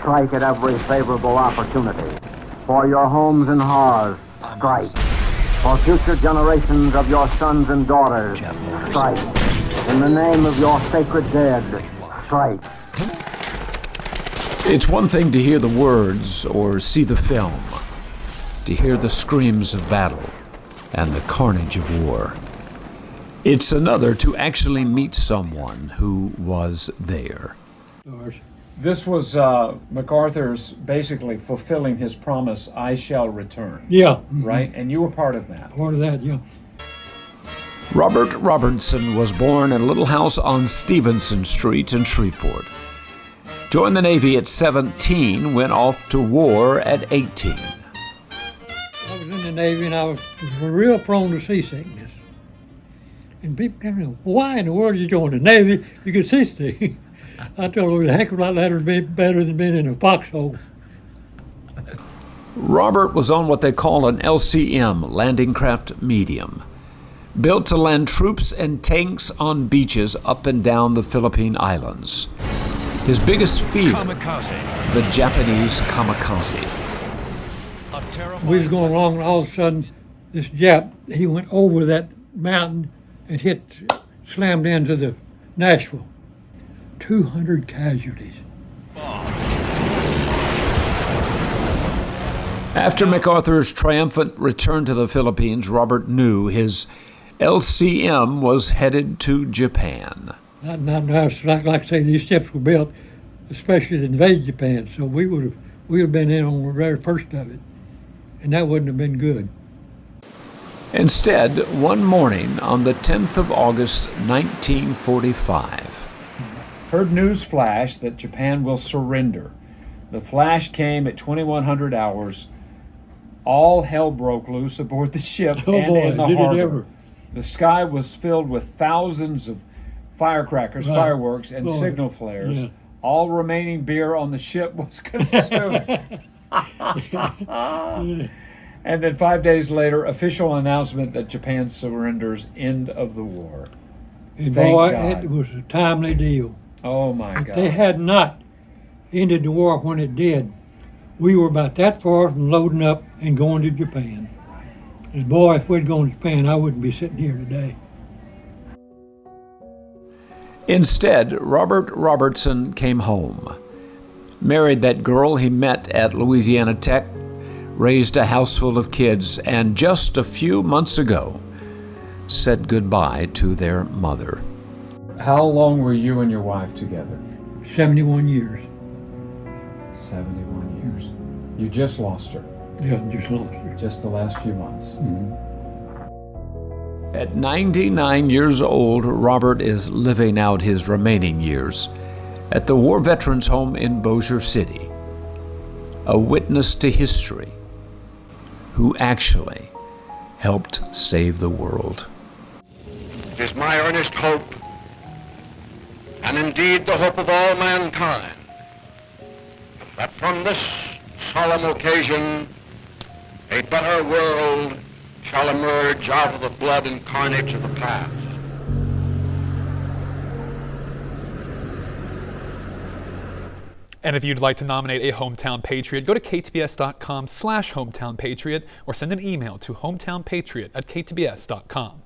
Strike at every favorable opportunity. For your homes and hearths, strike. For future generations of your sons and daughters, strike. In the name of your sacred dead, strike. It's one thing to hear the words or see the film, to hear the screams of battle and the carnage of war. It's another to actually meet someone who was there. This was MacArthur's basically fulfilling his promise, I shall return. Yeah. Right? And you were part of that. Part of that, yeah. Robert Robertson was born in a little house on Stevenson Street in Shreveport. Joined the Navy at 17, went off to war at 18. I was in the Navy and I was real prone to seasickness. And people came in, why in the world did you join the Navy? You could see sick. I told them it was a heck of a lot better than being in a foxhole. Robert was on what they call an LCM, landing craft medium, built to land troops and tanks on beaches up and down the Philippine Islands. His biggest fear, the Japanese kamikaze. We was going along and all of a sudden this Jap, he went over that mountain and slammed into the Nashville. 200 casualties. After MacArthur's triumphant return to the Philippines, Robert knew his LCM was headed to Japan. Like I say, these ships were built especially to invade Japan, so we would have been in on the very first of it, and that wouldn't have been good. Instead, one morning on the 10th of August, 1945, heard news flash that Japan will surrender. The flash came at 2100 hours. All hell broke loose aboard the ship and in the harbor. The sky was filled with thousands of firecrackers, fireworks, and signal flares. Yeah. All remaining beer on the ship was consumed. And then 5 days later, official announcement that Japan surrenders, end of the war. And boy, it was a timely deal. Oh my God. If they had not ended the war when it did, we were about that far from loading up and going to Japan. And boy, if we'd gone to Japan, I wouldn't be sitting here today. Instead, Robert Robertson came home, married that girl he met at Louisiana Tech, raised a house full of kids, and just a few months ago, said goodbye to their mother. How long were you and your wife together? 71 years. 71 years. You just lost her. Yeah, just lost her. Just the last few months. Mm-hmm. At 99 years old, Robert is living out his remaining years at the War Veterans Home in Bossier City, a witness to history who actually helped save the world. It is my earnest hope, and indeed the hope of all mankind, that from this solemn occasion a better world shall emerge out of the blood and carnage of the past. And if you'd like to nominate a Hometown Patriot, go to ktbs.com/hometownpatriot or send an email to hometownpatriot@ktbs.com.